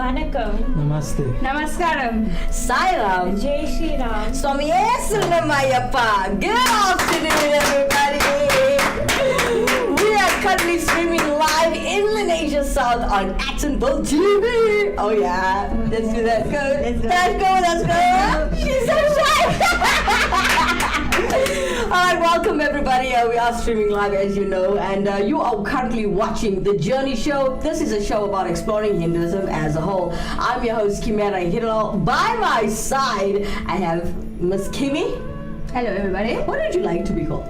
Manikam. Namaste. Namaskaram. Sairam. Jai Shri Ram. Swami Sunamayappa. Good afternoon, everybody. We are currently streaming live in Malaysia South on Actonville TV. Oh yeah, let's do that. Go. Let's go. She's so shy. Alright, welcome everybody. We are streaming live as you know, and you are currently watching The Journey Show. This is a show about exploring Hinduism as a whole. I'm your host Kimera Heeralal. By my side, I have Miss Kimi. Hello, everybody. What would you like to be called?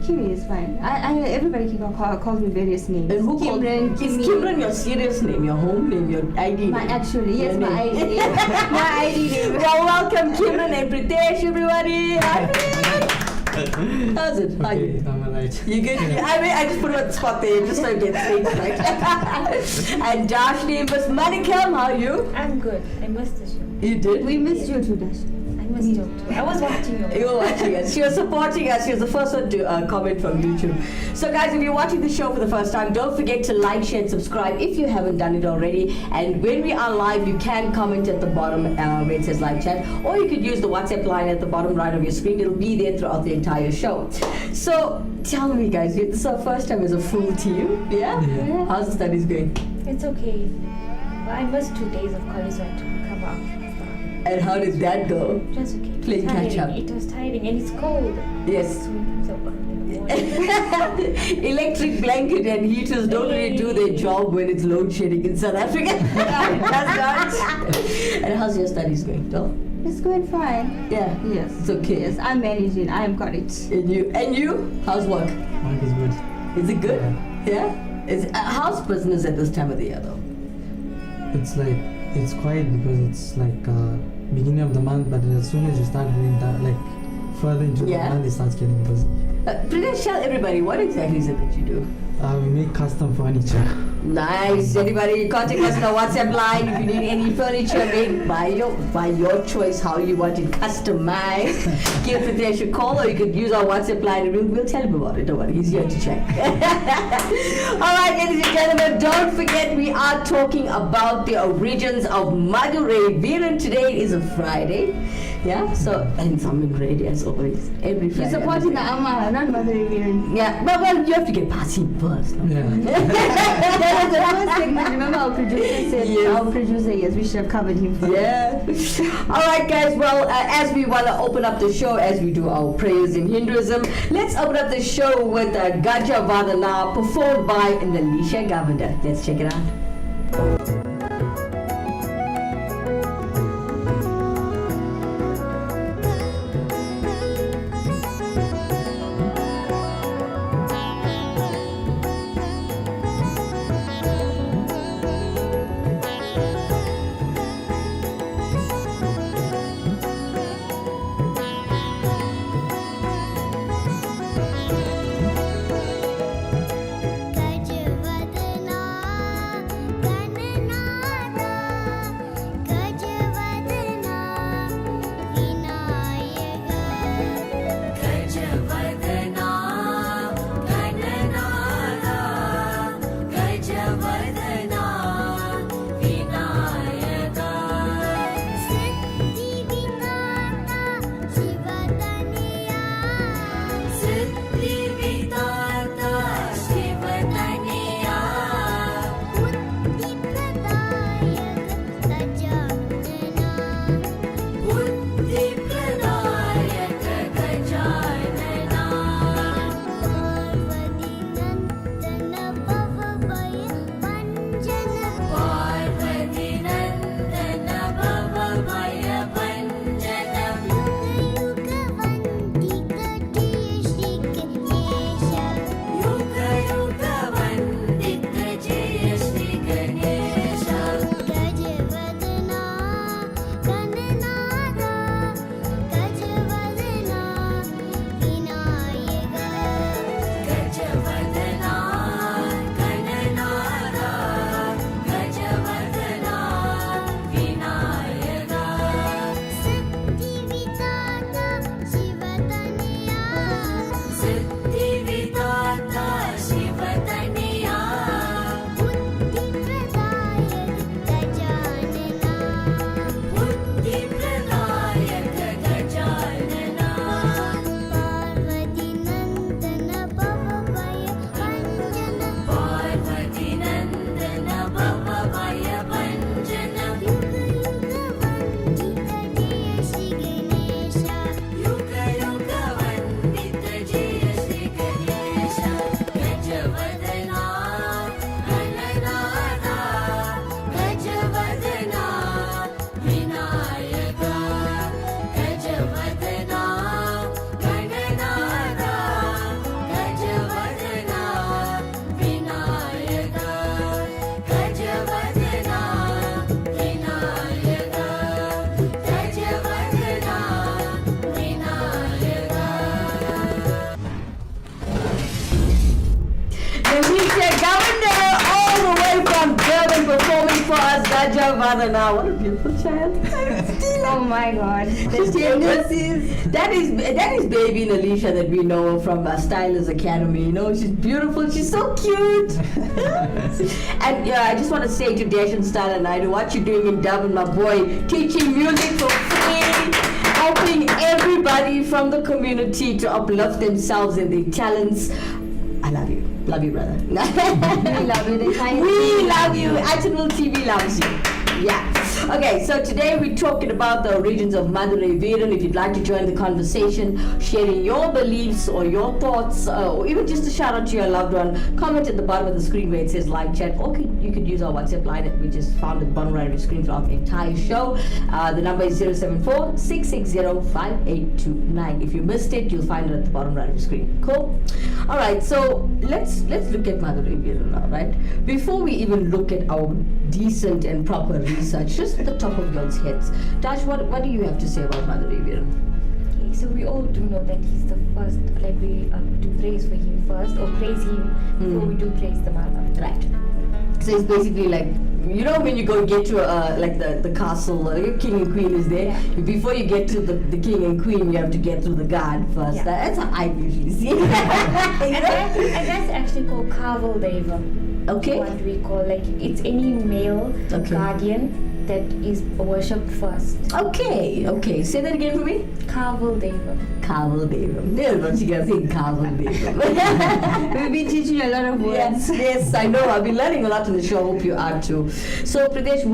Kimi is fine. Everybody calls me various names. And who Kimran, called? Is Kimi. Kimran your serious name, your home name, your ID name? Actually, yes, Your my name. ID name. My ID name. Well, welcome Kimran and Pritesh, everybody. Hi, Pritesh. How's it? How are Okay, you? I'm alright. You good? I just put him on the spot there just so it gets straight, right? And Dashnee, Miss Manikam, how are you? I'm good. I missed the show. You did? We missed you too, Dashnee. I missed you too. I was watching you. You were watching us. She was supporting us. She was the first one to comment from YouTube. So guys, if you're watching the show for the first time, don't forget to like, share, and subscribe if you haven't done it already. And when we are live, you can comment at the bottom where it says live chat, or you could use the WhatsApp line at the bottom right of your screen. It'll be there throughout the entire show. So tell me guys, this is our first time as a full team. Yeah? Yeah. How's the studies going? It's okay. Well, I missed 2 days of college, so I had to come out. And how did that go? Just okay. It was Playing catch tiring. up. It was tiring and it's cold. Yes. So Electric blanket and heaters don't really do their job when it's load shedding in South Africa. That's not. And how's your studies going, though? It's going fine. Yeah. Yes. It's okay. Yes, I'm managing. I am got it. And you? And you? How's work? Work is good. Is it good? Yeah. Is how's business at this time of the year, though? It's quiet because it's like beginning of the month, but as soon as you start doing that, like further into the Yeah. month, it starts getting busy. Please tell everybody what exactly is it that you do? We make custom furniture. Nice. Anybody contact us on the WhatsApp line if you need any furniture made by your choice, how you want it customized. Give Pritesh a call, or you could use our WhatsApp line and we'll tell him about it. Don't worry, he's here to check. Alright, ladies and gentlemen, don't forget we are talking about the origins of Madurai. Veeran, today is a Friday. Yeah, so and I'm ready as always. Every Friday. You're supporting the Amma, not Madurai Veeran. Yeah, well, you have to get past him first. No? Yeah. That was the first segment. Remember our producer said, Yes. our producer, yes, we should have covered him first. Yeah. All right, guys. Well, as we want to open up the show, as we do our prayers in Hinduism, let's open up the show with Gaja Vadana performed by Nalisha Governor. Let's check it out. Gajavadana, Ganana. mother now. What a beautiful child. Oh my God. That is baby Nalisha that we know from Stylist Academy. You know, she's beautiful. She's so cute. And I just want to say to Dash and Style and I, what you're doing in Dublin, my boy, teaching music for free, helping everybody from the community to uplift themselves and their talents. I love you. Love you, brother. We love you. We love you. Actionable TV loves you. Yeah. Okay, so today we're talking about the origins of Madurai Veeran. If you'd like to join the conversation, sharing your beliefs or your thoughts, or even just a shout out to your loved one, comment at the bottom of the screen where it says live chat, or you could use our WhatsApp line that we just found at the bottom right of your screen throughout the entire show. The number is 074-660-5829. If you missed it, you'll find it at the bottom right of your screen. Cool? Alright, so let's look at Madurai Veeran now, right? Before we even look at our decent and proper research, just at the top of y'all's heads, Dash, what do you have to say about Madurai Veeran? Okay, so we all do know that he's the first, like we do praise for him first, or praise him before we do praise the mother. Right. So it's basically like, you know, when you go get to like the castle, king and queen is there. Yeah. Before you get to the king and queen, you have to get through the guard first. Yeah. That's how I usually see it. And that's actually called Kaval Deva. Okay. What we call, like, it's any male guardian that is worshipped first. Okay. Say that again for me. Kaval Deva. Kaval Devam. There's what you gotta think, Kaval Devam. We've been teaching a lot of words. Yes, I know. I've been learning a lot on the show. Hope you are too. So, Pritesh,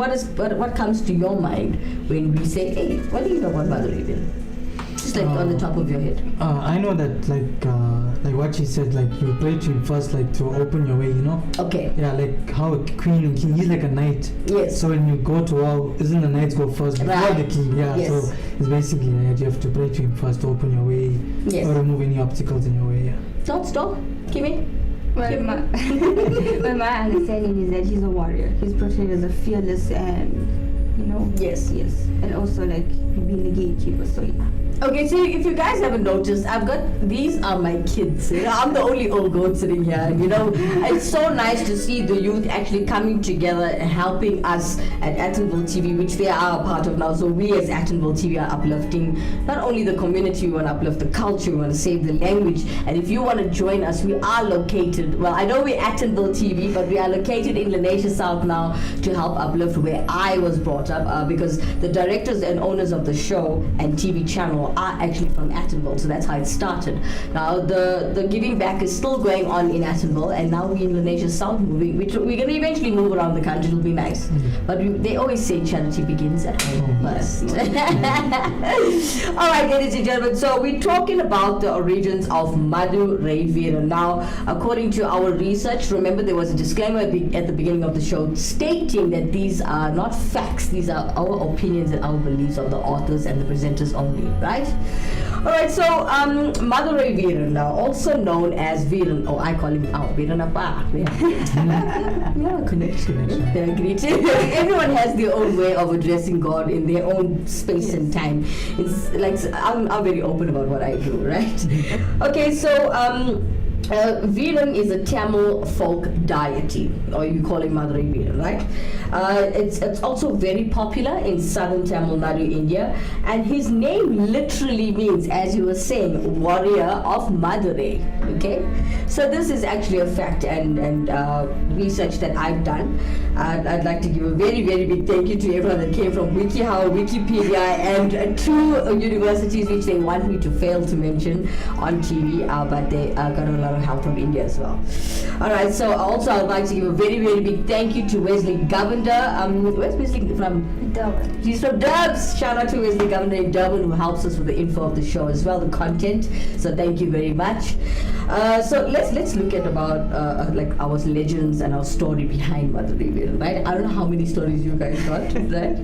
what comes to your mind when we say, hey, what do you know about Madurai Veeran? Just like on the top of your head. I know that like what she said, like you pray to him first, like to open your way, you know. Okay. Yeah, like how a queen and king, he's like a knight. Yes. So when you go to war, isn't the knights go first before Right. the king? Yeah. Yes. So it's basically like you have to pray to him first to open your way, Yes. or remove any obstacles in your way. Yeah. Don't stop. Kimmy. Well, my understanding is that he's a warrior. He's portrayed as a fearless and, you know. Yes. And also like being the gatekeeper. So yeah. Okay, so if you guys haven't noticed, these are my kids. You know, I'm the only old goat sitting here. You know, it's so nice to see the youth actually coming together and helping us at Actonville TV, which they are a part of now. So we as Actonville TV are uplifting not only the community, we want to uplift the culture, we want to save the language. And if you want to join us, we are located, well, I know we're Actonville TV, but we are located in Lenasia South now to help uplift where I was brought up, because the directors and owners of the show and TV channel are actually from Actonville, so that's how it started. Now the giving back is still going on in Actonville, and now we're in Lenasia South moving. We're going to eventually move around the country. It'll be nice, but they always say charity begins at home first. All right, ladies and gentlemen, so we're talking about the origins of Madurai Veeran. Now, according to our research, remember there was a disclaimer at the beginning of the show stating that these are not facts, these are our opinions and our beliefs of the authors and the presenters only, right? Alright, so Madurai Veeran, now also known as Veeran, or I call him Veeranappa. Yeah, connection. Everyone has their own way of addressing God in their own space and time. It's like I'm very open about what I do, right? Okay, so Veeran is a Tamil folk deity, or you call him Madurai Veeran, right? It's also very popular in southern Tamil Nadu, India, and his name literally means, as you were saying, warrior of Madurai. Okay, so this is actually a fact and research that I've done. I'd like to give a very, very big thank you to everyone that came from WikiHow, Wikipedia, and two universities which they want me to fail to mention on TV, but they got a lot of help from India as well. Alright, so also I'd like to give a very, very big thank you to Wesley Govender. Where's Wesley from? Durban. He's from Dubs. Shout out to Wesley Govender in Durban, who helps us with the info of the show as well, the content. So thank you very much. So let's look at about like our legends and our story behind Madurai Veeran, right? I don't know how many stories you guys got, right?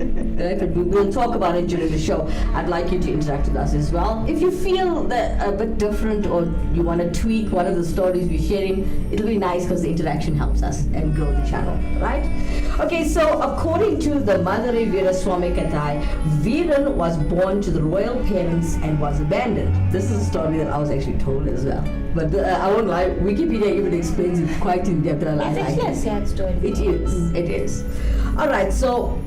But we'll talk about it during the show. I'd like you to interact with us as well. If you feel that a bit different or you want to tweak one of the stories we're sharing, it'll be nice because the interaction helps us and grow the channel, right? Okay, so according to the Madurai Veeraswamy Kathai, Veeran was born to the royal parents and was abandoned. This is a story that I was actually told as well. But I won't lie, Wikipedia even explains it quite in depth. It's actually a sad story. It is. Alright, so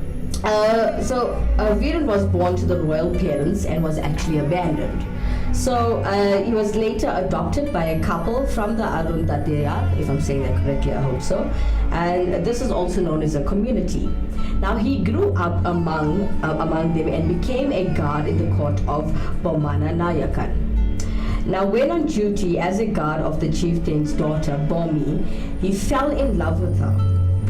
Veeran was born to the royal parents and was actually abandoned. So he was later adopted by a couple from the Arundathaya, if I'm saying that correctly, I hope so. And this is also known as a community. Now he grew up among them and became a guard in the court of Bomana Nayakan. Now, when on duty as a guard of the chieftain's daughter, Bomi, he fell in love with her.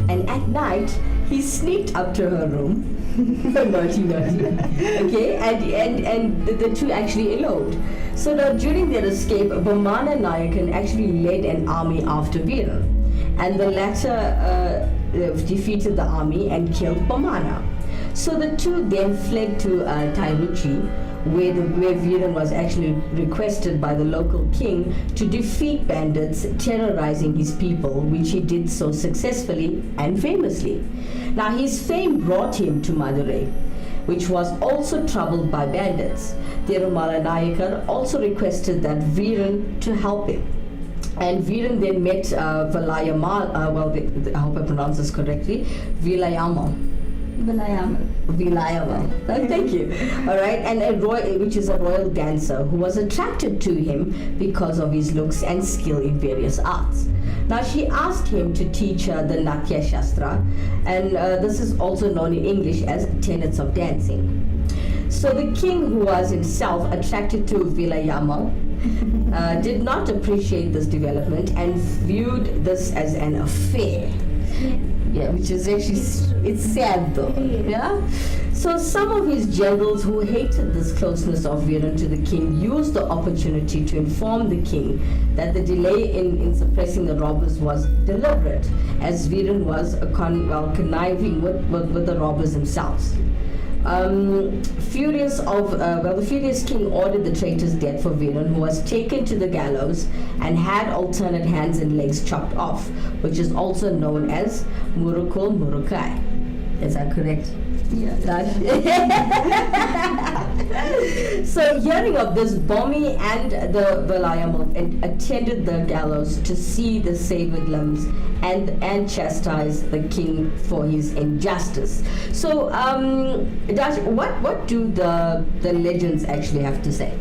And at night, he sneaked up to her room. Naughty. Okay, and the two actually eloped. So now, during their escape, Bomana Nayakan actually led an army after Veeran. And the latter defeated the army and killed Bomana. So the two then fled to Tairuchi, where Veeran was actually requested by the local king to defeat bandits terrorizing his people, which he did so successfully and famously. Now his fame brought him to Madurai, which was also troubled by bandits. Tirumala Nayakar also requested that Veeran to help him. And Veeran then met Vilayamal, I hope I pronounce this correctly, Vilayamal. Vilayamal. Thank you. All right, and which is a royal dancer who was attracted to him because of his looks and skill in various arts. Now she asked him to teach her the Natya Shastra, and this is also known in English as tenets of dancing. So the king, who was himself attracted to Vilayamal, did not appreciate this development and viewed this as an affair. Yeah, which is actually, it's sad though, yeah? So some of his generals who hated this closeness of Veeran to the king used the opportunity to inform the king that the delay in suppressing the robbers was deliberate, as Veeran was conniving with the robbers themselves. The furious king ordered the traitor's death for Veeran, who was taken to the gallows and had alternate hands and legs chopped off, which is also known as Murukul Murukai. Is that correct? Yeah. So hearing of this, Bomi and the Vilayamal attended the gallows to see the severed limbs and chastise the king for his injustice. So, Dash, what do the legends actually have to say?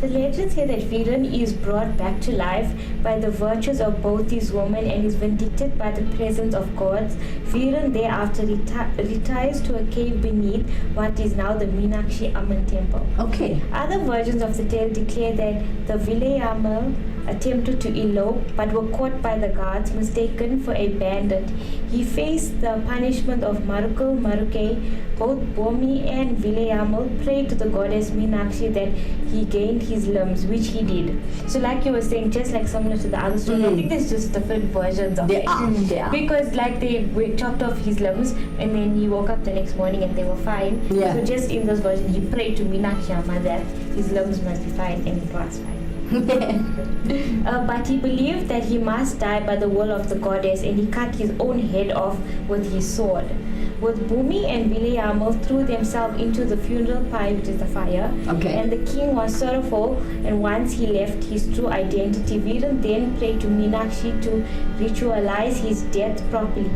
The legends say that Veeran is brought back to life by the virtues of both these women and is vindicated by the presence of gods. Veeran thereafter retires to a cave beneath what is now the Meenakshi Amman temple. Okay. Other versions of the tale declare that the Vilayamal attempted to elope but were caught by the guards, mistaken for a bandit. He faced the punishment of Marukul Maruke. Both Bomi and Vilayamal prayed to the goddess Meenakshi that he gained his limbs, which he did. So like you were saying, just like similar to the other story, I think there's just different versions of it. They are. Because like they were chopped off his limbs and then he woke up the next morning and they were fine. Yeah. So just in this version, he prayed to Meenakshi Amma that his limbs must be fine, and it was fine. But he believed that he must die by the will of the goddess, and he cut his own head off with his sword. Both Bhumi and Vilayamal threw themselves into the funeral pyre, which is the fire. Okay. And the king was sorrowful, and once he left his true identity, Veeran then prayed to Meenakshi to ritualize his death properly.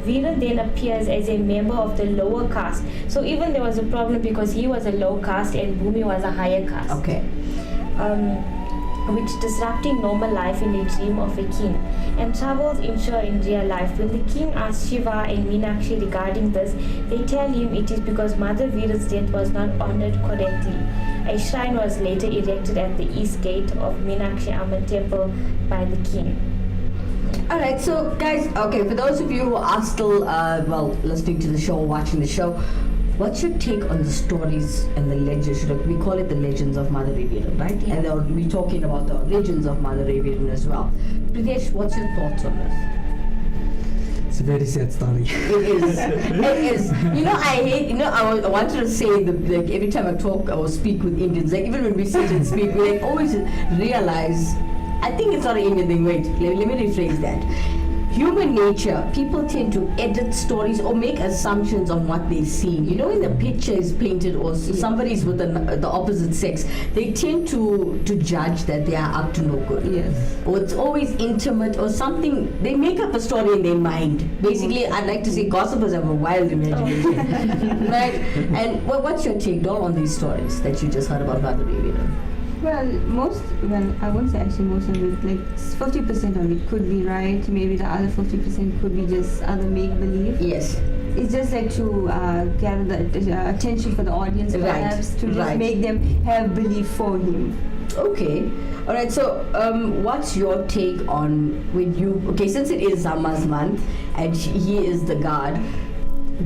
Veeran then appears as a member of the lower caste. So even there was a problem because he was a low caste and Bhumi was a higher caste. Okay. Which disrupting normal life in a dream of a king, and troubles ensure in real life. When the king asks Shiva and Meenakshi regarding this, they tell him it is because Mother Veeran's death was not honored correctly. A shrine was later erected at the east gate of Meenakshi Amman temple by the king. Alright, so guys, okay, for those of you who are still, listening to the show or watching the show, what's your take on the stories and the legends? We call it the legends of Madurai Veeran, right? Yeah. And we're talking about the legends of Madurai Veeran as well. Pritesh, what's your thoughts on this? It's a very sad story. It is. It is. I wanted to say, like, every time I talk or speak with Indians, like even when we sit and speak, we like always realize, I think it's not an Indian thing, wait, let me rephrase that. human nature, people tend to edit stories or make assumptions on what they see. You know, when the picture is painted or somebody's with the opposite sex, they tend to judge that they are up to no good. Yes. Or it's always intimate or something. They make up a story in their mind. Basically, I'd like to say gossipers have a wild imagination. Right? And what's your take, Doll, on these stories that you just heard about Madurai? Well, I won't say actually most of it, like 50% of it could be right, maybe the other 50% could be just other make-believe. Yes. It's just like to gather the attention for the audience, perhaps, to just make them have belief for him. Okay. All right. So, what's your take on when you? Okay, since it is Zama's month and he is the god,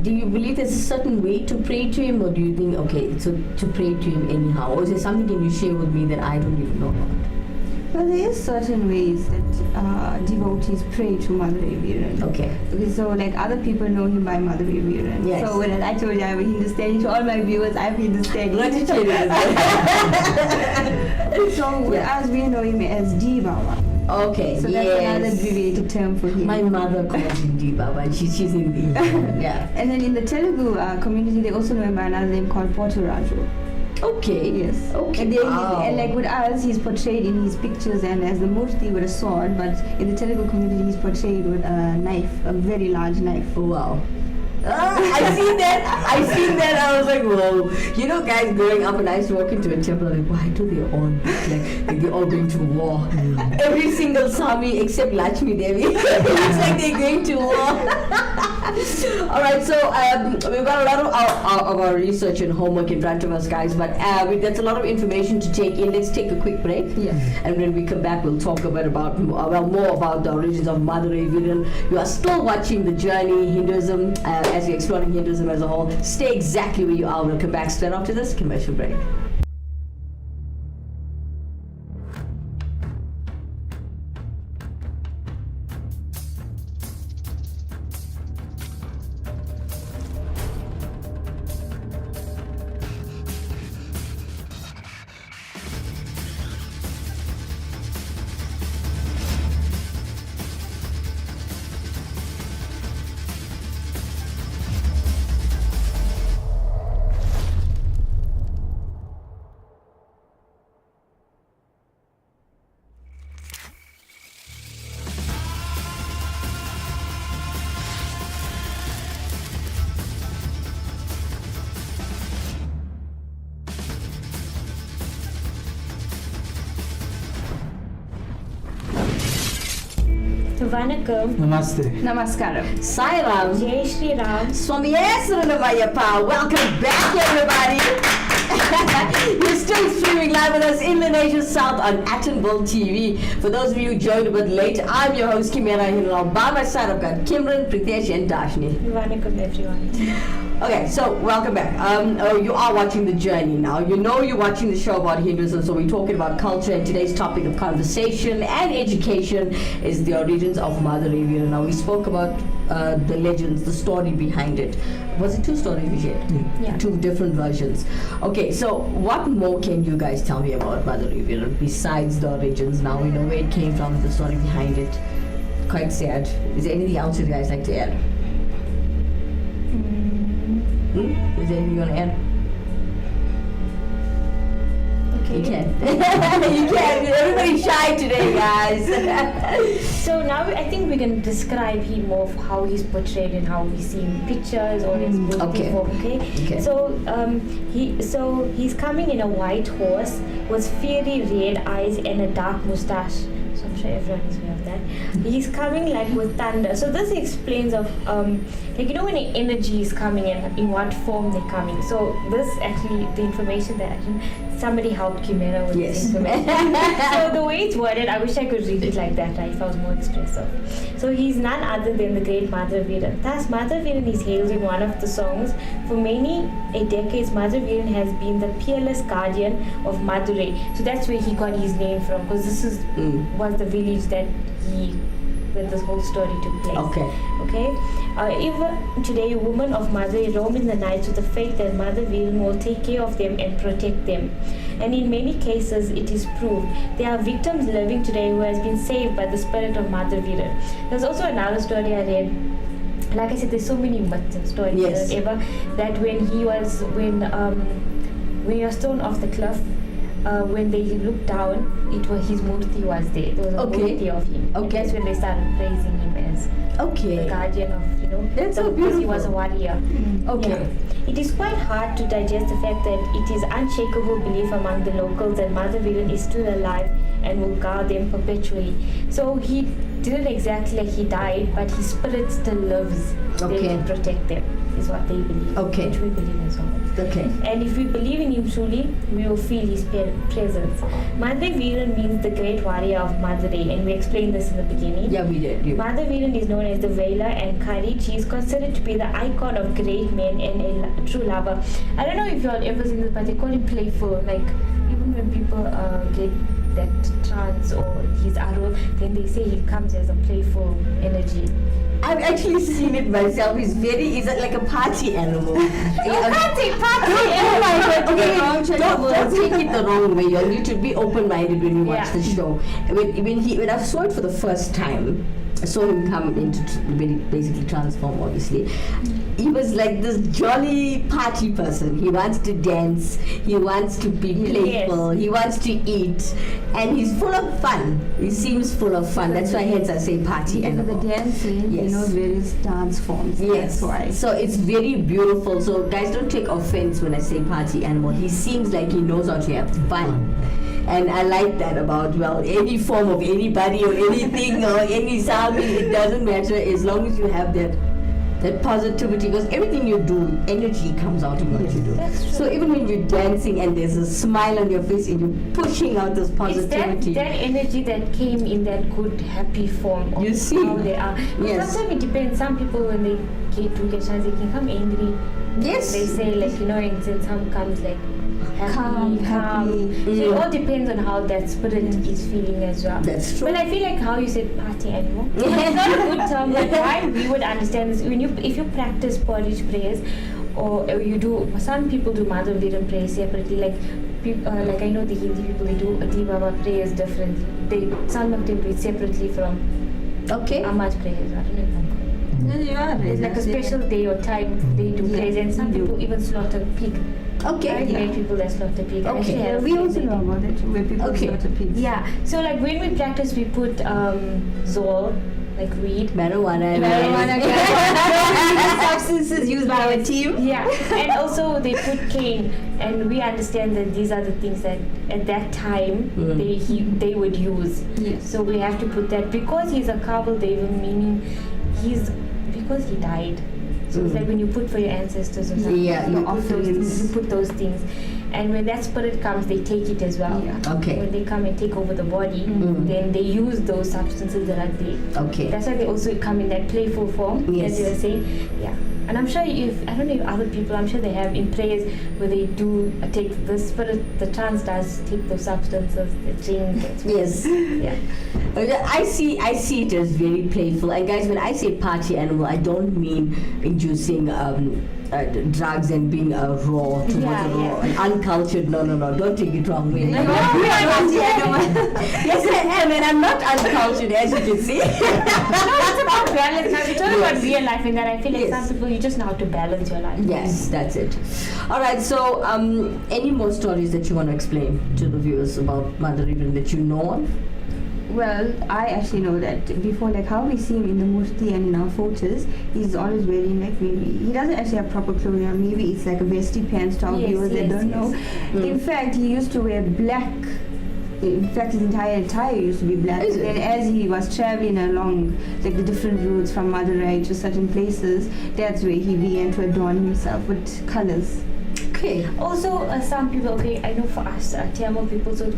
do you believe there's a certain way to pray to him, or do you think so to pray to him anyhow, or is there something can you share with me that I don't even know about? Well, there is certain ways that devotees pray to Madurai Veeran. Okay. So, like, other people know him by Madurai Veeran. Yes. So, when I told you I'm a Hindustani, to all my viewers, I'm Hindustani. So, as we know him as D Baba. Okay. So that's another abbreviated term for him. My mother calls him D Baba, and she's in the yeah. And then in the Telugu community, they also know him by another name called Portaraju. Okay. Yes. Okay. And, and like with us, he's portrayed in his pictures and as the murti with a sword, but in the Telugu community, he's portrayed with a knife, a very large knife. Wow. I seen that. I was like, whoa. You know, guys growing up, and I used to walk into a temple, I'm like, why do they all like they're all going to war? Every single Sami except Lakshmi Devi. It looks like they're going to war. All right, so we've got a lot of our research and homework in front of us, guys, but that's a lot of information to take in. Let's take a quick break. Yeah. And when we come back, we'll talk more about the origins of Madurai Veeran. You are still watching The Journey, Hinduism, as you're exploring Hinduism as a whole. Stay exactly where you are. We'll come back straight after this commercial break. Vanakkam. Namaste. Namaskaram. Sairam. Jai Shri Ram. Swamiyasaranavayappa. Welcome back, everybody. You're still streaming live with us in Malaysia South on Attenville TV. For those of you who joined a bit late, I'm your host Kimera. Heeralal. By my side, I've got Kimera, Pritesh, and Dashnee. Vanakkam, everyone. Okay, so welcome back. You are watching The Journey now. You know you're watching the show about Hinduism, so we're talking about culture, and today's topic of conversation and education is the origins of Madurai Veeran. Now, we spoke about the legends, the story behind it. Was it 2 stories we shared? Yeah. 2 different versions. Okay, so what more can you guys tell me about Madurai Veeran besides the origins? Now we know where it came from, the story behind it. Quite sad. Is there anything else you guys like to add? Is there anything you want to add? Okay. You can. You can. Everybody's shy today, guys. So now I think we can describe him more of how he's portrayed and how we see him in pictures or his Okay. form. Okay. So he's coming in a white horse with fiery red eyes and a dark mustache. So I'm sure everyone is aware of that. He's coming like with thunder. So this explains of like you know when an energy is coming in what form they're coming. So this actually the information that somebody helped Kimera with this information. So the way it's worded, I wish I could read it like that, right? If I was more expressive. So he's none other than the great Madurai Veeran. Thus, Madurai Veeran is hailed in one of the songs. For many decades, Madurai Veeran has been the peerless guardian of Madurai. So that's where he got his name from, because this was the village that where this whole story took place. Okay. okay? Even today, women of Madurai roam in the night with the faith that Mother Veeran will take care of them and protect them. And in many cases, it is proved. There are victims living today who has been saved by the spirit of Mother Veeran. There's also another story I read. Like I said, there's so many myths and stories Yes. that when he was was thrown off the cliff, when they looked down, it was his murti was there. There was a Okay. murti of him. And Okay. that's when they started praising him as the Okay. guardian of, That's so because he was a beautiful. warrior. Okay. Yeah. It is quite hard to digest the fact that it is unshakable belief among the locals that Mother Veeran is still alive and will guard them perpetually. So he didn't exactly like he died, but his spirit still lives Okay. there to protect them, is what they believe. Okay. Which we believe as well. Okay. And if we believe in him truly, we will feel his presence. Mother Veeran means the great warrior of Madurai, and we explained this in the beginning. Yeah, we did. Mother Veeran is known as the Veiler and courage. She is considered to be the icon of great men and a true lover. I don't know if you all ever seen this, but they call him playful. Like, even when people get that trance or his arrow, then they say he comes as a playful energy. I've actually seen it myself. He's like a party animal. Party! Oh my god, okay, don't take it the wrong way. You need to be open-minded when you watch Yeah. the show. When I saw it for the first time, I saw him come into basically transform, obviously. He was like this jolly party person. He wants to dance, he wants to be playful, he wants to eat, and he's full of fun. He seems full of fun. That's why hence I say party Because of animal. the dancing, Yes. various dance forms. Yes. That's why. So it's very beautiful. So guys, don't take offense when I say party animal. He seems like he knows how to have fun. And I like that about, any form of anybody or anything or any sami, it doesn't matter as long as you have that positivity, because everything you do, energy comes out of what you do. That's true. So even when you're dancing and there's a smile on your face and you're pushing out this It's positivity. that energy that came in that good, happy form of You see? how they are. Yes. Sometimes it depends. Some people, when they get chance, they can come angry. Yes. They say, like, and then some comes like happy, Calm, happy. So it all depends on how that spirit is feeling as well. That's true. But I feel like how you said party animal. It's not a good term, but why we would understand this if you practice porridge prayers, or you do. Some people do Mother Veeran prayers separately. Like I know the Hindi people, they do Adi Baba prayers differently. Some of them do it separately from Okay. Amma's prayers. I don't know if I'm correct. It's like a special day or time they do prayers, and some people even slaughter pig. Okay. I've met people that slaughter pig. I Okay. actually have We friends also that know do. about it, where people Okay. slaughter pigs. Yeah. So like when we practice, we put zol, like weed. Marijuana. Substances used by our team. Yeah, and also they put cane, and we understand that these are the things that at that time they would use. Yes. So we have to put that because he's a Kabul Deva, meaning because he died. So it's like when you put for your ancestors or something. Yeah, you you put those things. You put those things, and when that spirit comes, they take it as well. Yeah. Okay. When they come and take over the body, then they use those substances that are there. Okay. That's why they also come in that playful form, Yes. as you were saying. Yeah. And I'm sure I don't know if other people, I'm sure they have in prayers where they do take the spirit, the trance does take those substances, the drink. Yes. Yeah. I see it as very playful. And guys, when I say party animal, I don't mean inducing drugs and being raw towards raw and uncultured. No. Don't take it wrong way. Yes, I am, and I'm not uncultured, as you can see. No, it's about balance. Now, we're talking about real life in that I feel like Yes. some people, you just know how to balance your life. Yes, that's it. All right. So, any more stories that you want to explain to the viewers about Mother Veeran that you know of? Well, I actually know that before, like how we see him in the murti and in our photos, he's always wearing like maybe he doesn't actually have proper clothing on. Maybe it's like a vesty pants to our Yes, viewers that yes, don't yes. know. In fact, he used to wear black. In fact, his entire attire used to be black. Is it? And as he was traveling along like the different routes from Madurai to certain places, that's where he began to adorn himself with colors. Okay. Also, some people, I know for us, Tamil people, so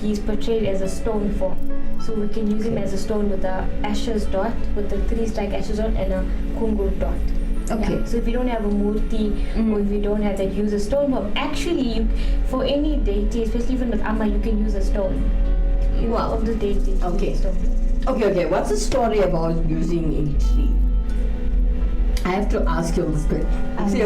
he's portrayed as a stone form. So we can use him as a stone with a ashes dot, with the 3-strike ashes dot and a kungur dot. Okay. Yeah. So if you don't have a murti or if you don't have that, use a stone form. Actually, for any deity, especially even with Amma, you can use a stone. Wow. Of the deities. Okay. Stone. Okay. What's the story about using a tree? I have to ask you this question.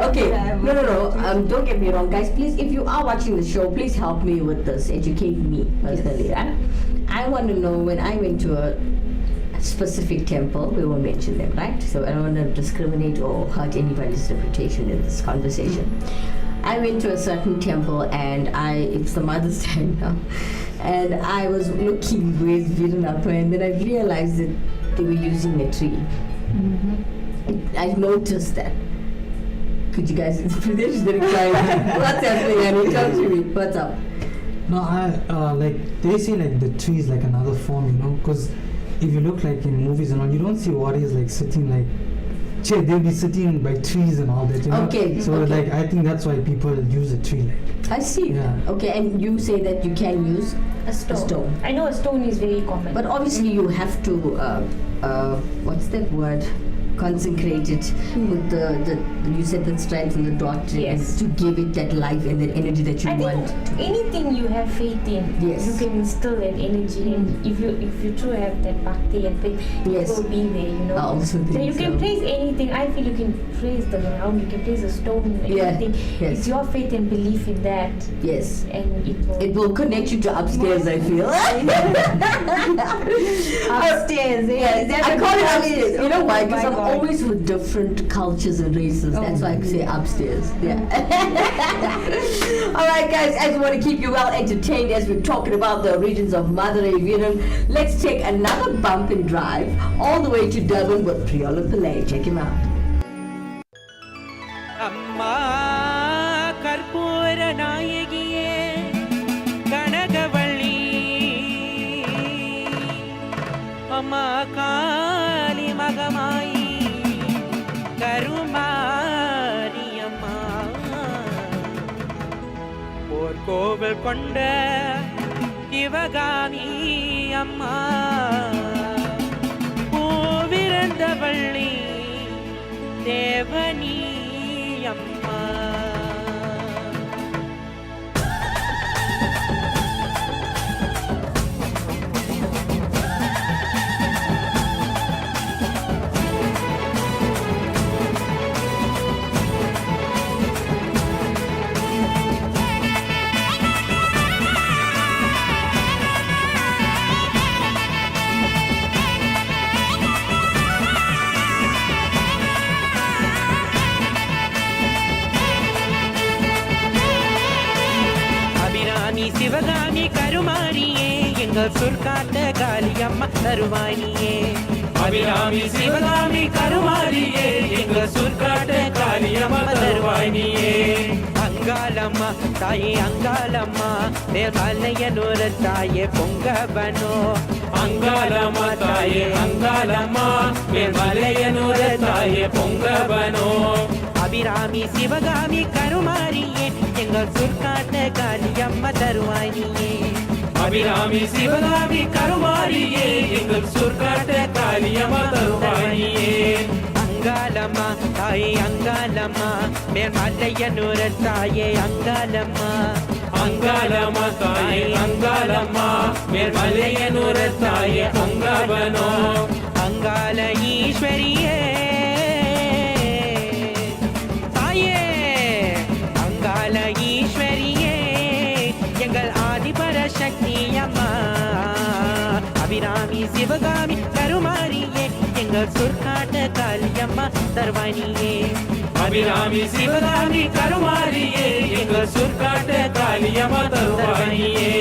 Okay. No. Don't get me wrong, guys. Please, if you are watching the show, please help me with this. Educate me personally. Right? I want to know when I went to a specific temple. We won't mention them, right? So I don't want to discriminate or hurt anybody's reputation in this conversation. I went to a certain temple, and it's the Mother's Day now, and I was looking where's Veeran up, and then I realized that they were using a tree. I noticed that. Could you guys, Pritesh didn't cry. What's happening? Annie? Talk to me. What's up? No, they say like the tree is like another form, you know, because if you look like in movies and all, you don't see warriors like sitting like, they'll be sitting by trees and all that, you know. Okay. So like I think that's why people use a tree like. I see. Yeah. Okay, and you say that you can use A stone. I know a stone is very common. but obviously you have to what's that word? Consecrate it with the you said the strength and the doctrine, Yes. to give it that life and that energy that you I want. think anything you have faith in, Yes. you can instill that energy, and if you truly have that bhakti and faith, Yes. it will be there, you know. I also think So you can so. praise anything. I feel you can praise the ground, you can praise a stone, Yeah, anything. yes. It's your faith and belief in that, Yes. and It will connect you to upstairs, I feel. Upstairs, Yeah, I call it upstairs. You know why? Oh Because my I'm God. always with different cultures and races. That's why I say upstairs. Yeah. All right, guys. I just want to keep you well entertained as we're talking about the origins of Madurai Veeran. Let's take another bump and drive all the way to Durban with Priola Pillai. Check him out. அம்மா கற்பூர நாயகியே கனகவள்ளி அம்மா காளி மகமாயி கருமாரி அம்மா போர்க்கோவில் கொண்ட சிவகாமி அம்மா பூவிருந்தவள்ளி தேவனி அம்மா சிவகாமி கருமாரியே எங்கள் சொற்காட்ட காளியம்மா தருவாணியே அபிராமி சிவகாமி கருமாரியே எங்கள் சொற்காட்ட காளியம்மா தருவாணியே அங்காளம்மா தாயே அங்காளம்மா மேல்மலையனூர் தாயே பொங்கவனோ அங்காளம்மா தாயே அங்காளம்மா மேல்மலையனூர் தாயே பொங்கவனோ அபிராமி சிவகாமி கருமாரியே எங்கள் சொற்காட்ட காளியம்மா தருவாணியே அபிராமி சிவகாமி கருமாரியே எங்கள் சொற்காட்ட காளியம்மா தருவாணியே அங்காளம்மா தாயே அங்காளம்மா மேல்மலையனூர் தாயே அங்காளம்மா அங்காளம்மா தாயே அங்காளம்மா மேல்மலையனூர் தாயே பொங்கவனோ அங்காள ஈஸ்வரியே சக்தி அம்மா அபிராமி சிவகாமி கருமாரியே எங்கள் சொற்காட்ட காளியம்மா தருவாணியே அபிராமி சிவகாமி கருமாரியே எங்கள் சொற்காட்ட காளியம்மா தருவாணியே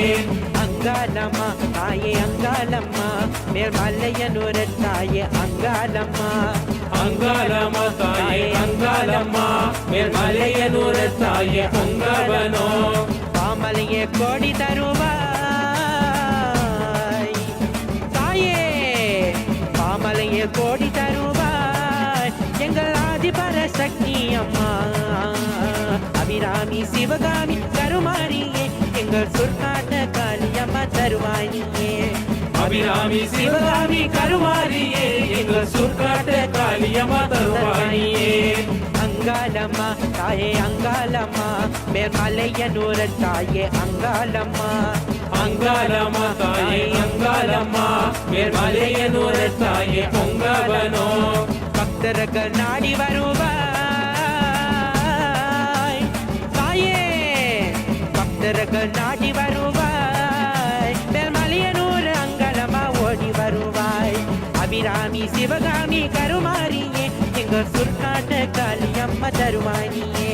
அங்காளம்மா தாயே அங்காளம்மா மேல்மலையனூர் தாயே அங்காளம்மா அங்காளம்மா தாயே அங்காளம்மா மேல்மலையனூர் தாயே பொங்கவனோ பாமலையே கோடி தருவாய் தாயே பாமலையே கோடி தருவாய் எங்கள் ஆதிபர சக்தி அம்மா அபிராமி சிவகாமி கருமாரியே எங்கள் சொற்காட்ட காளியம்மா தருவாணியே அபிராமி சிவகாமி கருமாரியே எங்கள் சொற்காட்ட காளியம்மா தருவாணியே அங்காளம்மா தாயே அங்காளம்மா மேல்மலையனூர் தாயே அங்காளம்மா அங்காளம்மா தாயே அங்காளம்மா மேல்மலையனூர் தாயே பொங்கவனோ பக்தர்கள் நாடி வருவாய் தாயே பக்தர்கள் நாடி வருவாய் மேல்மலையனூர் அங்காளம்மா ஓடி வருவாய் அபிராமி சிவகாமி கருமாரியே எங்கள் சுற்காட்ட காளியம்மா தருவானியே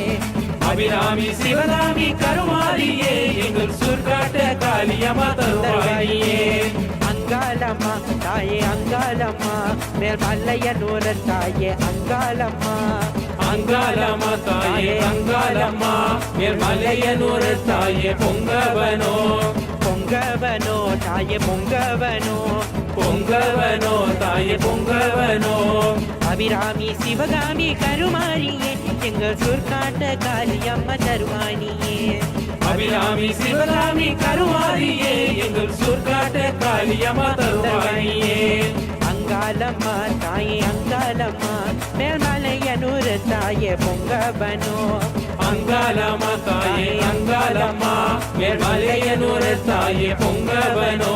அபிராமி சிவகாமி கருமாரியே எங்கள் சுற்காட்ட காளியம்மா தருவானியே அங்காளம்மா தாயே அங்காளம்மா மேல்மலையனூர் தாயே அங்காளம்மா அங்காளம்மா தாயே அங்காளம்மா மேல்மலையனூர் தாயே பொங்கவனோ பொங்கவனோ தாயே பொங்கவனோ பொங்கவனோ தாயே பொங்கவனோ அபிராமி சிவகாமி கருமாரியே எங்கள் சுற்காட்ட காளியம்மா தருவானியே அபிராமி சிவகாமி கருமாரியே எங்கள் சுற்காட்ட காளியம்மா தருவானியே அங்காளம்மா தாயே அங்காளம்மா மேல்மலையனூர் தாயே பொங்கவனோ அங்காளம்மா தாயே அங்காளம்மா மேல்மலையனூர் தாயே பொங்கவனோ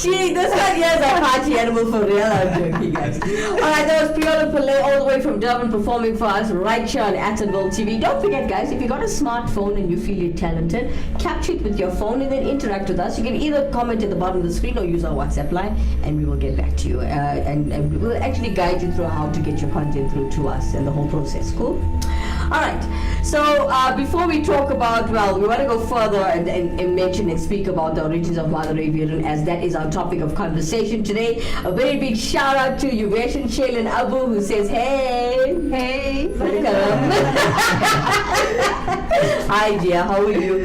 Gee, this one here is a party animal for real. I'm joking, guys. Alright, that was Priyana Pillai all the way from Durban performing for us right here on Attenville TV. Don't forget, guys, if you got a smartphone and you feel you're talented, capture it with your phone and then interact with us. You can either comment at the bottom of the screen or use our WhatsApp line and we will get back to you. And we'll actually guide you through how to get your content through to us and the whole process. Cool? Alright, so before we talk about, well, we want to go further and mention and speak about the origins of Madurai Veeran, as that is our topic of conversation today. A very big shout out to Yuvesh and Shaylin Abu who says, hey, hey, hi dear, how are you?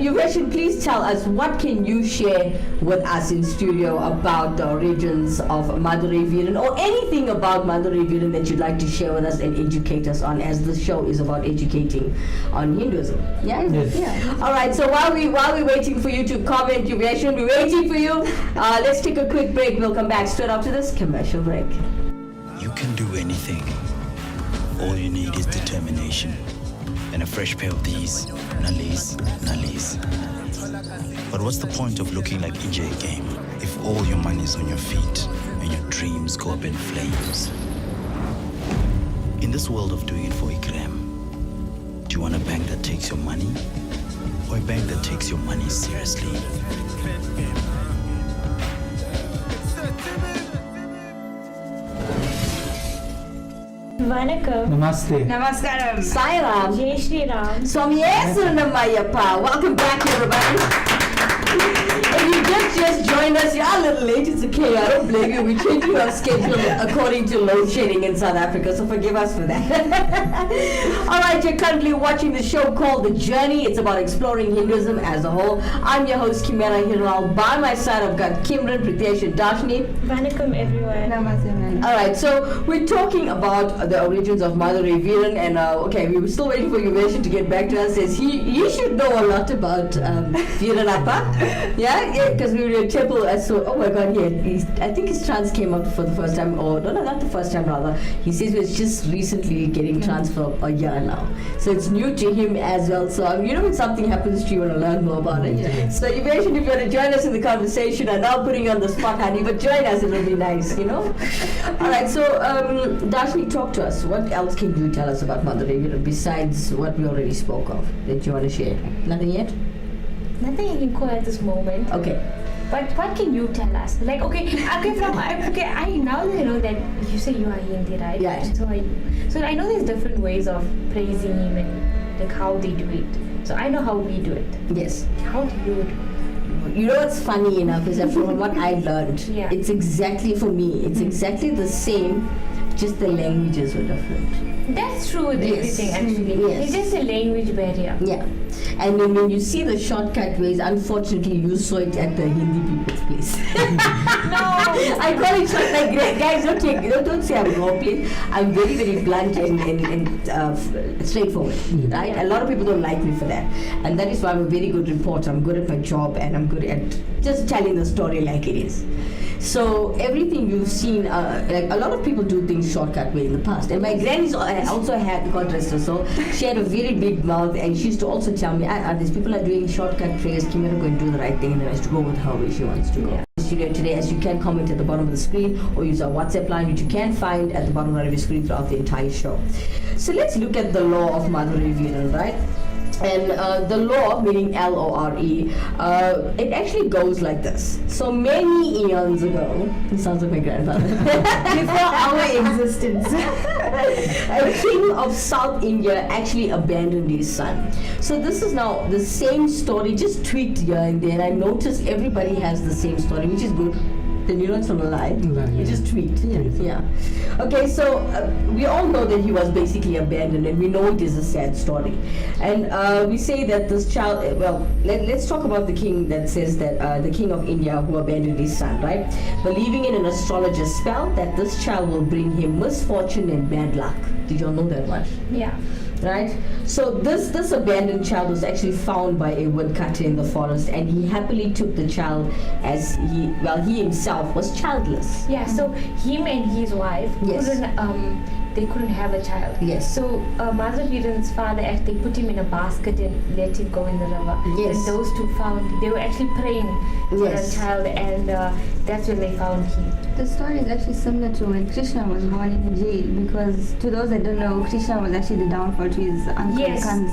Yuvesh, please tell us, what can you share with us in studio about the origins of Madurai Veeran or anything about Madurai Veeran that you'd like to share with us and educate us on, as this show is about educating on Hinduism. Yeah? Yes. Yeah. Alright, so while we're waiting for you to comment, Yuvesh, we're waiting for you. Let's take a quick break. We'll come back straight after this commercial break. You can do anything. All you need is determination and a fresh pair of these nallies. But what's the point of looking like EJ Game if all your money is on your feet and your dreams go up in flames? In this world of doing it for Ikram, do you want a bank that takes your money or a bank that takes your money seriously? Vanakkam. Namaste. Namaskaram. Sairam. Jai Shri Ram. Swamiyesunamayappa. Welcome back, everybody. If you just joined us, you're a little late. It's okay. I don't blame you. We're changing our schedule according to load shedding in South Africa, so forgive us for that. Alright, you're currently watching the show called The Journey. It's about exploring Hinduism as a whole. I'm your host, Kimera Heeralal. By my side, I've got Kimera, Pritesh, and Dashnee. Vanakkam everyone. Namaste, man. Alright, so we're talking about the origins of Madurai Veeran, and okay, we were still waiting for Yuvesh to get back to us. Says he should know a lot about Veeran Appa. Yeah, because we were in temple. So, oh my God, I think his trance came out for the first time, or no, not the first time rather. He says it's just recently getting trance for a year now, so it's new to him as well. So when something happens to you, you want to learn more about it. Yeah. So Yuvesh, if you want to join us in the conversation, I'm now putting you on the spot, honey, but join us, it'll be nice, Alright, so Dashnee, talk to us. What else can you tell us about Madurai Veeran besides what we already spoke of that you want to share? Nothing yet? Nothing I can call at this moment. Okay. But what can you tell us? Like, I now that I know that you say you are Hindi, right? Yeah. And so are you. So I know there's different ways of praising him and like how they do it. So I know how we do it. Yes. How do you do it? You know what's funny enough is that from what I learned, Yeah. it's exactly for me, it's exactly the same, just the languages were different. That's true with Yes. everything actually. Yes. It's just a language barrier. Yeah. And then when you see the shortcut ways, unfortunately you saw it at the Hindi people's place. I call it shortcut. Guys, don't say I'm wrong, please. I'm very, very blunt and straightforward. Right? A lot of people don't like me for that. And that is why I'm a very good reporter. I'm good at my job and I'm good at just telling the story like it is. So everything you've seen, like a lot of people do things shortcut way in the past. And my granny also had, God rest her soul, she had a very big mouth, and she used to also tell me, these people are doing shortcut prayers, Kimera go and do the right thing, and then I used to go with her where she wants to go. Yeah. Studio today, as you can comment at the bottom of the screen or use our WhatsApp line, which you can find at the bottom right of your screen throughout the entire show. So let's look at the law of Madurai Veeran, right? And the law, meaning Lore, it actually goes like this. So many eons ago, it sounds like my grandfather, Before our existence. a king of South India actually abandoned his son. So this is now the same story, just tweaked here and there. I noticed everybody has the same story, which is good. Then you know it's not a lie. You just tweaked. Yeah. Okay, so we all know that he was basically abandoned, and we know it is a sad story. And we say that this child, let's talk about the king that says that the king of India who abandoned his son, right? Believing in an astrologer's spell that this child will bring him misfortune and bad luck. Did you all know that one? Yeah. Right? So this abandoned child was actually found by a woodcutter in the forest, and he happily took the child as he himself was childless. Yeah, so him and his wife Yes. couldn't have a child. Yes. So Mother Veeran's father actually put him in a basket and let him go in the river. Yes. And those two they were actually praying for Yes. a child, and that's when they found him. The story is actually similar to when Krishna was born in a jail, because to those that don't know, Krishna was actually the downfall to his uncle Yes. Kans.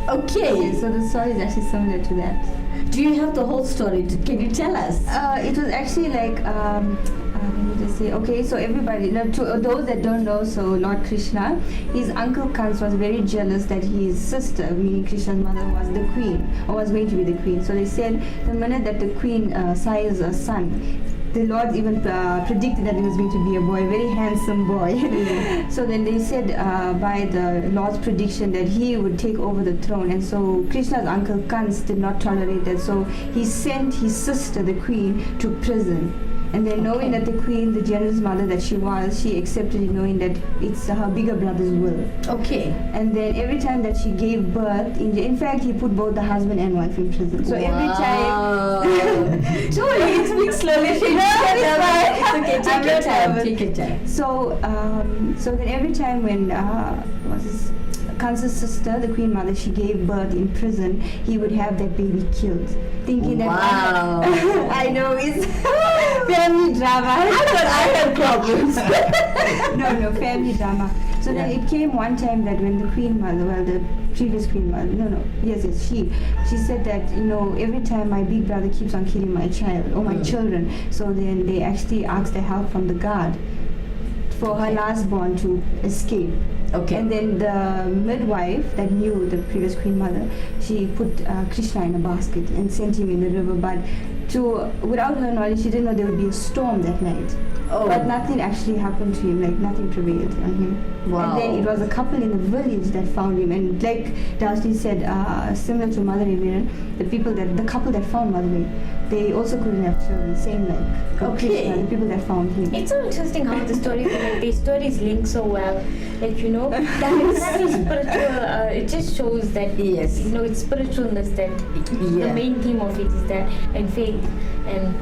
Okay. So the story is actually similar to that. Do you have the whole story? Can you tell us? It was actually like, let me just say, okay, so everybody, to those that don't know, so Lord Krishna, his uncle Kans was very jealous that his sister, meaning Krishna's mother, was the queen, or was going to be the queen. So they said the minute that the queen sires a son, the Lord even predicted that it was going to be a boy, a very handsome boy. So then they said by the Lord's prediction that he would take over the throne, and so Krishna's uncle Kans did not tolerate that, so he sent his sister, the queen, to prison. And then knowing that the queen, the generous mother that she was, she accepted it, knowing that it's her bigger brother's will. Okay. And then every time that she gave birth, in fact, he put both the husband and wife in prison. So every time... Sorry, speak slowly. It's okay, take your time. Take your time. So then every time when Kansa's sister, the queen mother, she gave birth in prison, he would have that baby killed, thinking that Wow. I know it's family drama. I thought I had problems. No, family drama. So then it came one time that when the queen mother, the previous queen mother, she said that, every time my big brother keeps on killing my child or my children, so then they actually asked the help from the guard for her last born to escape. Okay. And then the midwife that knew the previous queen mother, she put Krishna in a basket and sent him in the river, but without her knowledge, she didn't know there would be a storm that night. Oh. But nothing actually happened to him, like nothing prevailed on him. Wow. And then it was a couple in the village that found him, and like Dashnee said, similar to Madurai Veeran, the couple that found Madurai, they also couldn't have children, same like Krishna, the people that found him. It's so interesting how the stories link so well. Like, that is very spiritual. It just shows that, Yes. it's spiritualness that the main theme of it is that, and faith, and,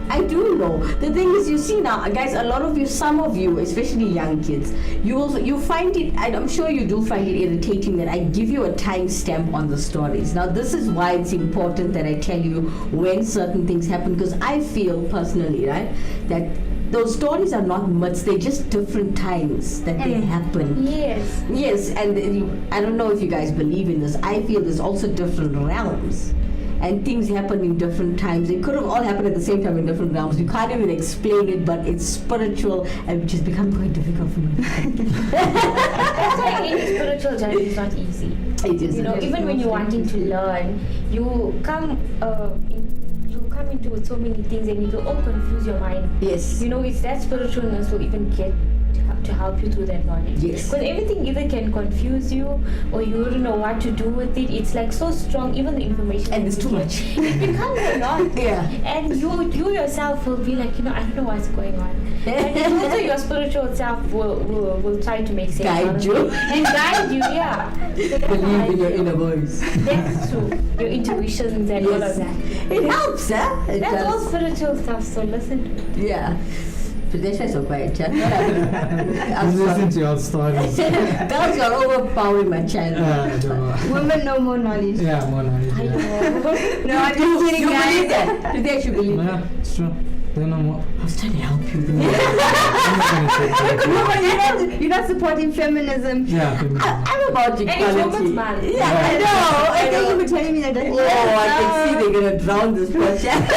I do know. The thing is, you see now, guys, a lot of you, some of you, especially young kids, you find it, and I'm sure you do find it irritating that I give you a time stamp on the stories. Now, this is why it's important that I tell you when certain things happen, because I feel personally, right, that those stories are not myths, they're just different times that they happen. yes. Yes, and I don't know if you guys believe in this. I feel there's also different realms. And things happen in different times. They could have all happened at the same time in different realms. You can't even explain it, but it's spiritual, and which has become quite difficult for me. That's why any spiritual journey is not easy. It is. Even when you're wanting to learn, you come into so many things, and it will all confuse your mind. Yes. It's that spiritualness will even get to help you through that knowledge. Yes. Because everything either can confuse you or you wouldn't know what to do with it. It's like so strong, even the information. And it's you too get, much. It becomes a lot. Yeah. And you yourself will be like, I don't know what's going on. And also your spiritual self will try to make sense Guide out of you. it. And guide you, yeah. So that's how I Believe in your feel. inner voice. That's true. Your intuitions and all of Yes. that. It helps, huh? It That's all does. spiritual stuff, so listen to it. Yeah. Pritesh is so quiet, chat. Just listen to your stories. Girls, you're overpowering my child. No. Women know more knowledge. Yeah, more knowledge. I Yeah. know. No, I'm just kidding, You believe guys. that? Pritesh, you believe that? Yeah, it's true. They know more. I was trying to help you. I'm not gonna say that. No, but you're not supporting feminism. Yeah, feminism. I'm about And it's equality. women's month. Yeah, I know. I I think know. you were telling me that. Oh, I can see they're gonna drown this project.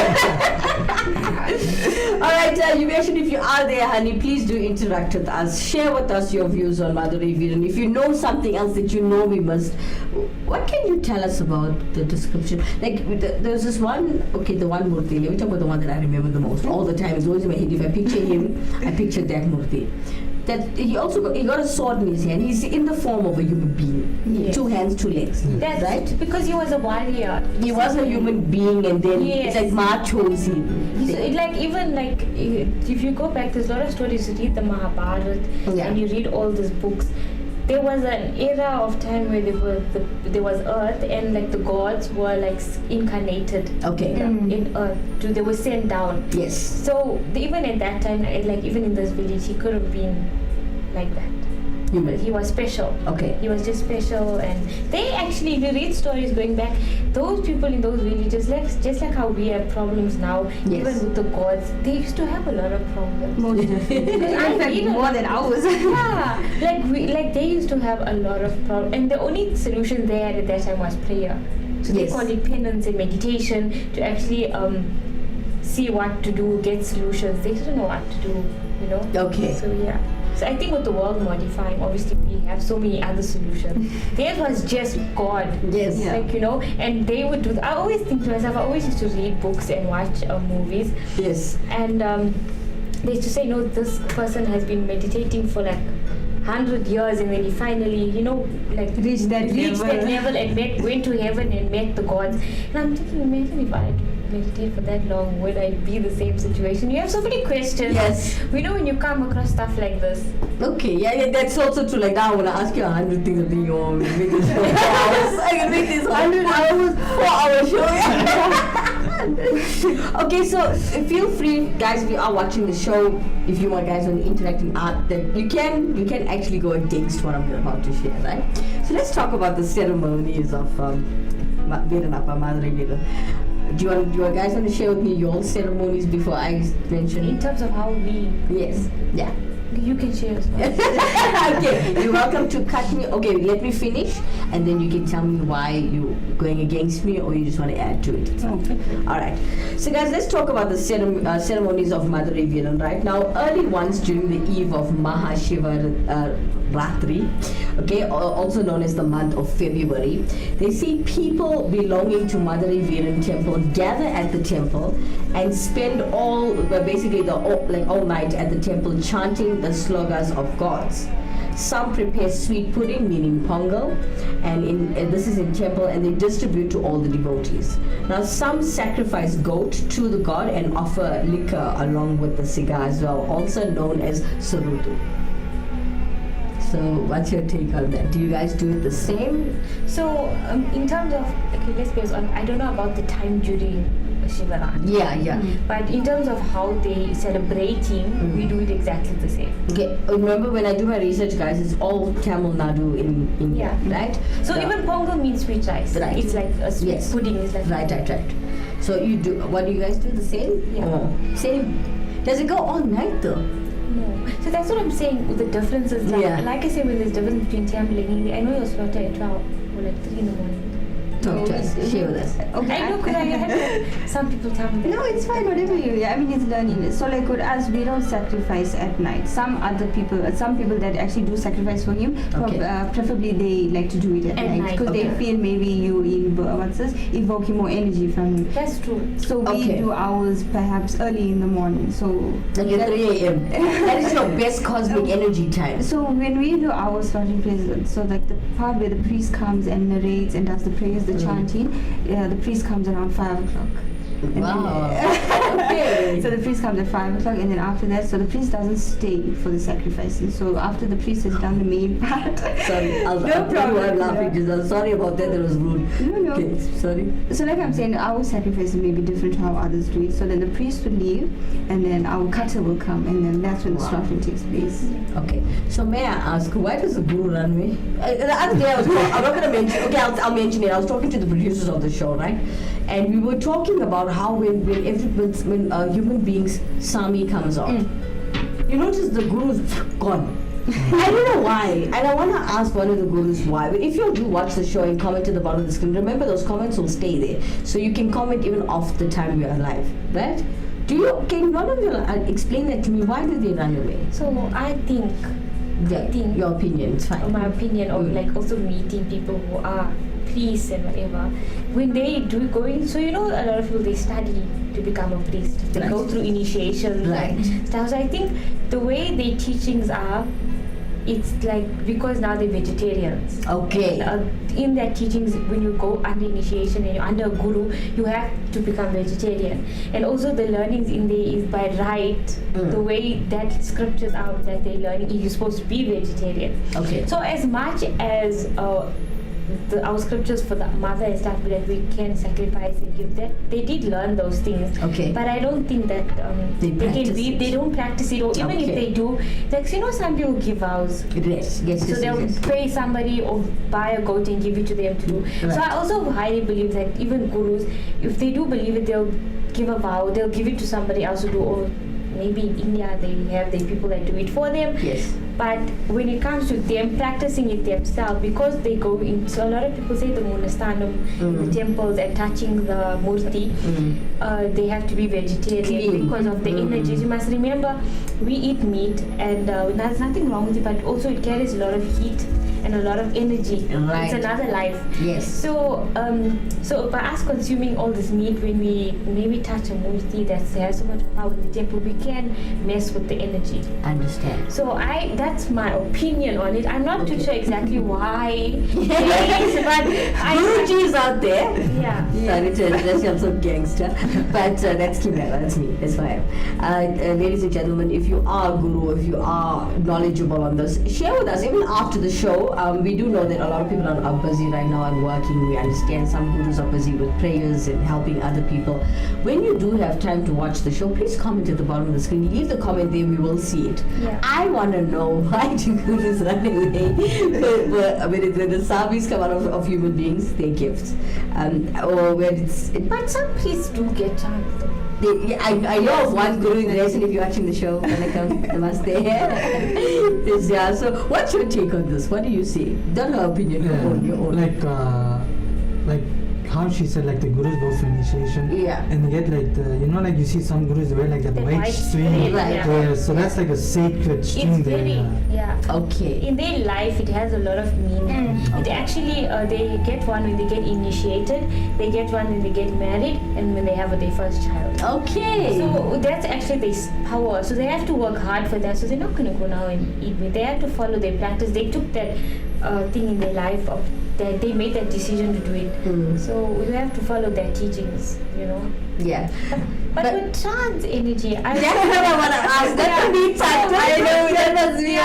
Alright, you mentioned if you are there, honey, please do interact with us. Share with us your views on Madurai Veeran. If you know something else that you know we must, what can you tell us about the description? Like, there's this one, okay, the one Murti. Let me talk about the one that I remember the most. All the time, it's always in my head. If I picture him, I picture that Murti. That he got a sword in his hand. He's in the form of a human being. Yes. 2 hands, 2 legs. That's Right? because he was a warrior. He was a human being, and then Yes. it's like Ma chose him. If you go back, there's a lot of stories. You read the Mahabharata Yeah. and you read all these books. There was an era of time where there was earth, and like the gods were like incarnated Okay. in earth. They were sent down. Yes. So even at that time, like even in this village, he could have been like that. Human. He was special. Okay. He was just special, and they actually, if you read stories going back, those people in those villages, just like how we have problems now, Yes. even with the gods, they used to have a lot of problems. Most definitely. In fact, even- more than ours. Yeah, like they used to have a lot of problems, and the only solution they had at that time was prayer. So they Yes. call it penance and meditation to actually see what to do, get solutions. They didn't know what to do, Okay. So yeah. So I think with the world modifying, obviously we have so many other solutions. Theirs was just God. Yes. Yeah. Like, and they would do. I always think to myself, I always used to read books and watch movies, Yes. and they used to say, this person has been meditating for like 100 years, and then he finally, like Reached that level and went to heaven and met the gods. And I'm thinking, imagine if I meditate for that long, would I be the same situation? You have so many questions. Yes. We know when you come across stuff like this. Okay. Yeah. That's also true. Like now, I want to ask you 100 things that you want to make this for 4 hours. I can make this 100 hours, 4-hour show. Okay, so feel free, guys. We are watching the show. If you want guys on interacting art, then you can actually go against what I'm about to share, right? So let's talk about the ceremonies of Veeran Madurai Veeran. Do you guys want to share with me your ceremonies before I mention In it? terms of how we, Yes. Yeah. you can share as well. Okay, you're welcome to cut me. Okay, let me finish, and then you can tell me why you're going against me, or you just want to add to it. All right. So, guys, let's talk about the ceremonies of Madurai Veeran. Right now, early ones during the eve of Ratri, okay, also known as the month of February. They see people belonging to Madurai Veeran temple gather at the temple and spend all night at the temple chanting the slogas of gods. Some prepare sweet pudding, meaning pongal, and this is in temple, and they distribute to all the devotees. Now, some sacrifice goat to the god and offer liquor along with the cigar as well, also known as sarudu. So, what's your take on that? Do you guys do it the same? So, in terms of, okay, let's be honest, I don't know about the time during Shivaran. Yeah. But in terms of how they celebrating, we do it exactly the same. Okay, remember when I do my research, guys, it's all Tamil Nadu in India, right? So even pongal means sweet rice. Right. It's like a sweet Yes. pudding. Is like Right. So you do, what do you guys do, the same? Yeah. Oh, same. Does it go all night though? No. So that's what I'm saying. With the differences, like I say, when there's difference between Tiam Lengi, I know you're slaughter at 12 or like 3 in the morning. Talk to us, share with us. Okay. I know because I have some people tell me that. No, it's fine, whatever you. I mean, it's learning. So, like with us, we don't sacrifice at night. Some people that actually do sacrifice for him, Okay. preferably they like to do it at night because okay. they feel maybe you in evoking more energy from him. That's true. So we Okay. do ours perhaps early in the morning. So Like at 3 a.m. That is your best cosmic energy time. So when we do our starting prayers, so like the part where the priest comes and narrates and does the prayers, the chanting, the priest comes around 5 o'clock. And Wow. then- Okay. So the priest comes at 5 o'clock, and then after that, so the priest doesn't stay for the sacrificing. So after the priest has done the main part. Sorry, No I'm problem. laughing. Giselle. Sorry about that. That was rude. No. Okay, sorry. So like I'm saying, our sacrifices may be different to how others do it. So then the priest will leave, and then our cutter will come, and then that's when the slaughtering takes place. Okay, so may I ask, why does the guru run away? The other day I'm not going to mention, okay, I'll mention it. I was talking to the producers of the show, right? And we were talking about how when human beings, Sami comes on, you notice the guru's gone. I don't know why, and I want to ask one of the gurus why. But if you do watch the show and comment to the bottom of the screen, remember those comments will stay there, so you can comment even off the time we are live, right? Can one of you explain that to me? Why did they run away? So I think Your opinion, it's fine. my opinion of like also meeting people who are priests and whatever, when they do going, so you know a lot of people they study to become a priest, they go Right. through initiations Right. and stuff. So I think the way their teachings are, it's like because now they're vegetarians. Okay. In their teachings, when you go under initiation and you're under a guru, you have to become vegetarian. And also the learnings in there is by right, the way that scriptures are that they're learning, you're supposed to be vegetarian. Okay. So as much as our scriptures for the mother and stuff that we can sacrifice and give, that they did learn those things. Okay. But I don't think that They practice it. they don't practice it, or even Okay. if they do, like you know some people give vows. Yes. So they'll pay somebody or buy a goat and give it to them to do. Right. So I also highly believe that even gurus, if they do believe it, they'll give a vow, they'll give it to somebody else to do, or maybe in India they have the people that do it for them. Yes. But when it comes to them practicing it themselves, because they go in, so a lot of people say the monastanam, the temples, and touching the murti, they have to be vegetarian Clean. because of the energies. You must remember, we eat meat, and there's nothing wrong with it, but also it carries a lot of heat and a lot of energy. Right. It's another life. Yes. So, so by us consuming all this meat, when we maybe touch a murti that has so much power in the temple, we can mess with the energy. Understand. So that's my opinion on it. I'm not too Okay. sure exactly why it is, but Guruji is out there. yeah. Sorry to address you, I'm so gangster. But that's Kimera, that's me, that's who I am. Ladies and gentlemen, if you are a guru, if you are knowledgeable on this, share with us, even after the show. We do know that a lot of people are busy right now and working. We understand some gurus are busy with prayers and helping other people. When you do have time to watch the show, please comment at the bottom of the screen. Leave the comment there, we will see it. Yeah. I want to know why do gurus run away when the savis come out of human beings, their gifts. Or when it's... But some priests do get chance though. I know of one guru in the nation, if you're watching the show, Manikam, namaste. Yeah, so what's your take on this? What do you say? Don't know opinion, your own. Like how she said, like the gurus go for initiation, Yeah. and they get like the, you know, like you see some gurus wear like that The white white string, string, Right. yeah, so that's like a sacred string It's there. very, yeah. Okay. In their life, it has a lot of meaning. It actually, they get one when they get initiated, they get one when they get married, and when they have their first child. Okay. So that's actually their power. So they have to work hard for that. So they're not going to go now and eat meat. They have to follow their practice. They took that thing in their life of that they made that decision to do it. So you have to follow their teachings, you know. Yeah. But with trans energy, That's what I want to ask. That's a deep fact. I know that must be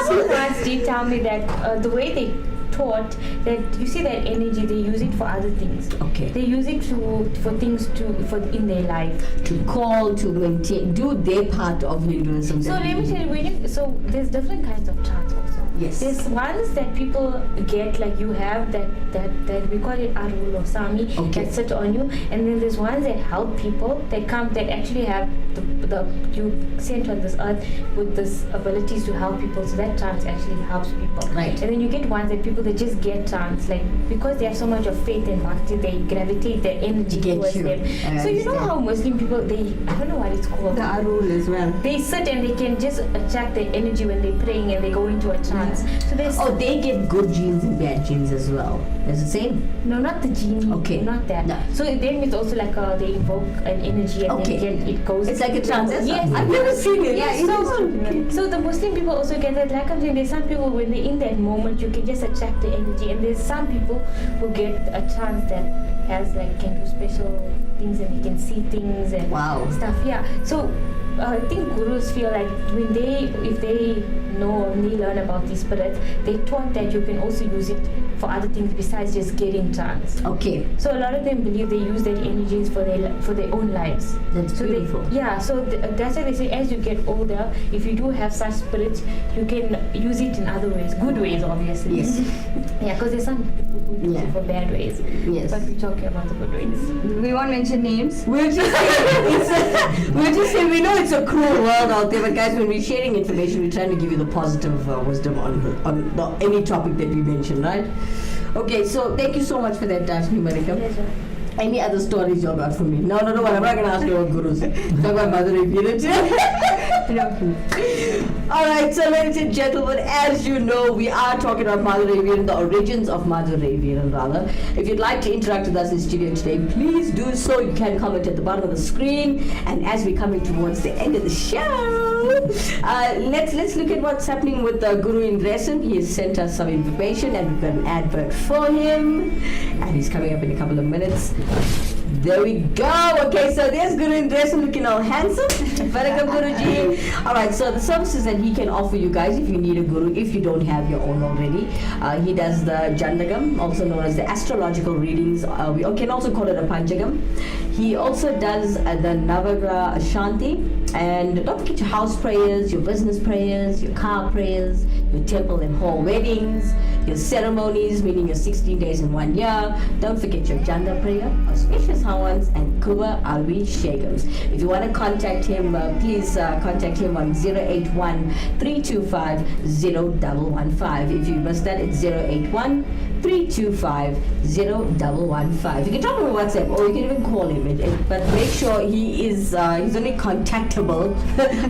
Someone once did tell me that the way they taught that you see that energy, they use it for other things. Okay. They use it for things for in their life. To call, to maintain, do their part of Hinduism. So let me tell you, so there's different kinds of trance also. Yes. There's ones that people get, like you have that we call it Arul or Sami, Okay. that sit on you, and then there's ones that help people that come that actually have the you sent on this earth with this abilities to help people. So that trance actually helps people. Right. And then you get ones that people they just get trance, like because they have so much of faith and bhakti, they gravitate their energy Get towards you. them. I So you know understand. how Muslim people, I don't know what it's called. The Arul as well. They sit and they can just attract their energy when they're praying and they go into a trance. So there's Oh, they get good genes and bad genes as well. It's the same. no, not the genie. Okay. Not that. No. So then it's also like they evoke an energy and Okay. then it goes. It's like a trance. Yes. I've never seen it. Yeah, so the Muslim people also get that. Like I'm saying, there's some people when they're in that moment, you can just attract the energy, and there's some people who get a trance that has like can do special things and they can see things and Wow. stuff. Yeah. So I think gurus feel like if they know or they learn about these spirits, they taught that you can also use it for other things besides just getting trance. Okay. So a lot of them believe they use that energies for their own lives. That's So beautiful. that's why they say as you get older, if you do have such spirits, you can use it in other ways, good ways, obviously. Yes. Yeah, because there's some people who use it for bad ways. Yes. But we're talking about the good ways. We won't mention names. We're just saying we know it's a cruel world out there, but guys, when we're sharing information, we're trying to give you the positive wisdom on any topic that we mention, right? Okay, so thank you so much for that, Dashnee, Manikam. Pleasure. Any other stories you got for me? No, I'm not going to ask you about gurus. Talk about Madurai village. Alright, so ladies and gentlemen, as you know, we are talking about Madurai Veeran, the origins of Madurai Veeran rather. If you'd like to interact with us in studio today, please do so. You can comment at the bottom of the screen. And as we're coming towards the end of the show, let's look at what's happening with Guru in Dresden. He has sent us some information and we've got an advert for him. And he's coming up in a couple of minutes. There we go. Okay, so there's Guru in Dresden looking all handsome. Welcome, Guruji. Alright, so the services that he can offer you guys if you need a guru, if you don't have your own already. He does the Jandagam, also known as the astrological readings. We can also call it a Panchagam. He also does the Navagra Shanti. And don't forget your house prayers, your business prayers, your car prayers, your temple and hall weddings, your ceremonies, meaning your 16 days in 1 year. Don't forget your Janda prayer, auspicious Hawans, and Kuba Alvi Shagams. If you want to contact him, please contact him on 081 325 0115. If you missed that, it's 081 325 0115. You can talk on WhatsApp or you can even call him, but make sure he's only contactable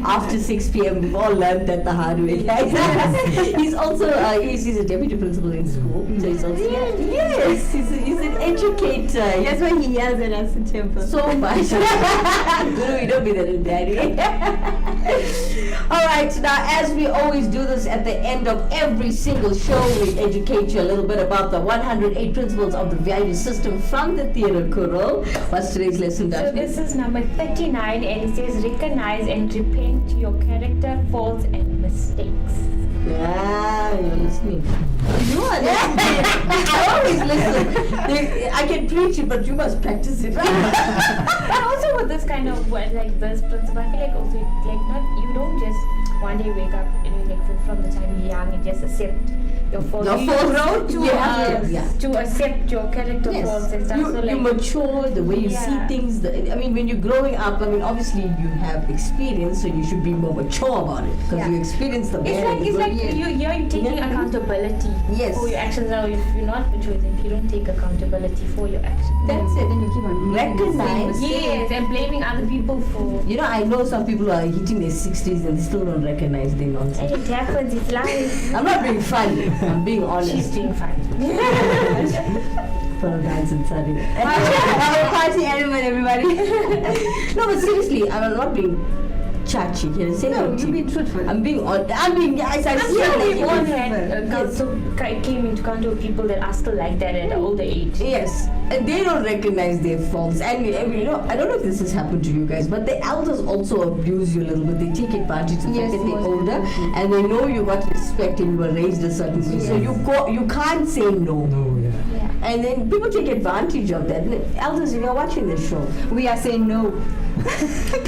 after 6 p.m. We've all learned that the hard way. He's also he's a deputy principal in school, so he's also yes, he's an educator. That's why he yells at us in temple. So much. Guru, you don't be that daddy. Alright, now as we always do this at the end of every single show, we educate you a little bit about the 108 principles of the value system from the theatre Kuro. What's today's lesson, So Dashnee? this is number 39 and it says recognize and repent your character, faults and mistakes. Yeah, you're listening. You are I always listen. I can preach it, but you must practice it. But also with this kind of like this principle, I feel like also like not you don't just one day wake up and you like from the time you're young and just accept your faults. Your You faults, grow to you have to, yeah. to accept your character faults and stuff. You, So you like mature, the way you see Yeah. things. When you're growing up, obviously you have experience, so you should be more mature about it because Yeah. you experience the bad and the it's good. like you're taking Yeah. accountability Yes. for your actions. Now, if you're not mature, then you don't take accountability for your actions. That's it. Then you keep on Recognize. Yes, and blaming other people for. I know some people are hitting their 60s and still don't recognize their nonsense. It happens. It's life. I'm not being funny. I'm being honest. She's being fine. For a dance and Saturday. Party element, everybody. No, but seriously, I'm not being chachi. Can I say No, that? you're being truthful. I'm being honest. Yes, I I'm see sure it. we all had Yes. came into contact with people that are still like that at an older age. Yes, and they don't recognize their faults. And I don't know if this has happened to you guys, but the elders also abuse you a little bit. They take advantage of the Yes, fact that they're most older, definitely. and they know you got respect and you were raised a certain way. So you can't say no. No, yeah. Yeah. And then people take advantage of that. And elders, if you're watching this show, We are saying no.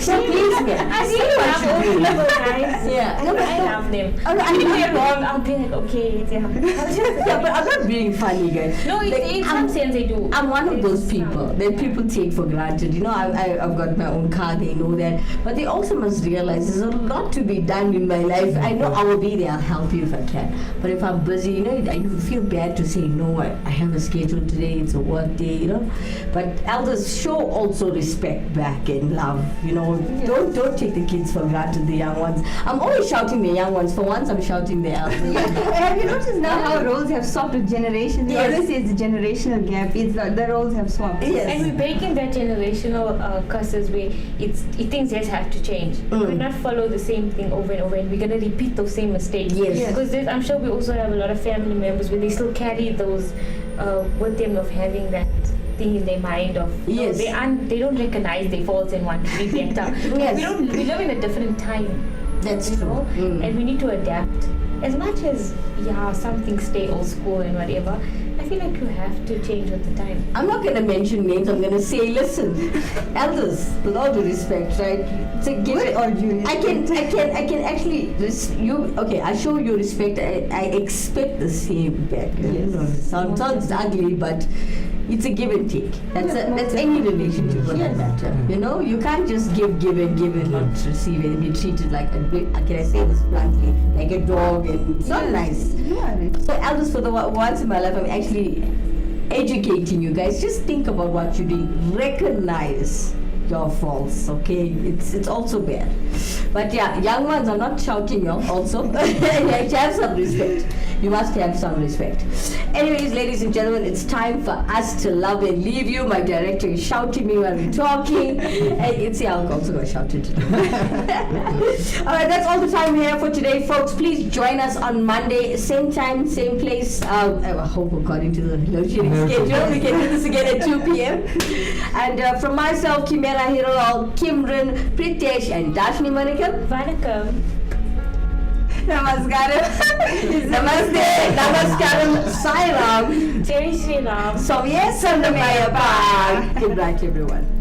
So please, man. I really love old people, guys. Yeah. No, but I love them. I'm If not- they're wrong, I'll be like, okay, yeah. I'll just Yeah, but I'm not being funny, guys. no, Like, in some sense they do. I'm one of those It's, people that people take for granted. You know, I've got my own car, they know that. But they also must realize there's a lot to be done in my life. I know I will be there, I'll help you if I can. But if I'm busy, you know, I feel bad to say, no, I have a schedule today, it's a work day, you know. But elders, show also respect back and love, you know. Don't take the kids for granted, the young ones. I'm always shouting the young ones. For once, I'm shouting the elders. Have you noticed now how roles have swapped with generations? We Yes. always say it's a generational gap. It's the roles have swapped. Yes. And we're breaking that generational curses where things just have to change. Mm. We not follow the same thing over and over, and we're gonna repeat those same mistakes. Yes. Because I'm sure we also have a lot of family members where they still carry those with them of having that thing in their mind of Yes. they don't recognize their faults and want to be better. Yes. We live in a different time. That's you true. know, Mm. and we need to adapt. As much as some things stay old school and whatever, I feel like you have to change with the time. I'm not going to mention names. I'm going to say, listen, elders, with all due respect, right? It's a given. Or you. I can actually okay. I show you respect. I expect the same back. Yes. Sounds ugly, but it's a give and take. That's any relationship for that matter. You know, you can't just give and not receive and be treated like can I say this bluntly, like a dog, and it's not nice. So elders, for the once in my life, I'm actually educating you guys. Just think about what you're doing. Recognize your faults, okay? It's also bad. But yeah, young ones, I'm not shouting you also. You have to have some respect. You must have some respect. Anyways, ladies and gentlemen, it's time for us to love and leave you. My director is shouting me while we're talking. And it's I'm also going to shout it. Alright, that's all the time we have for today, folks. Please join us on Monday, same time, same place. I hope according to the load shedding schedule, we can do this again at 2 p.m. And from myself, Kimera, Heeralal, Kimran, Pritesh, and Dashnee Manikam. Manikam. Namaskaram. Namaste, Namaskaram, Sai Ram. Jai Shri Ram. So yes, Sandamaya. Good night, everyone.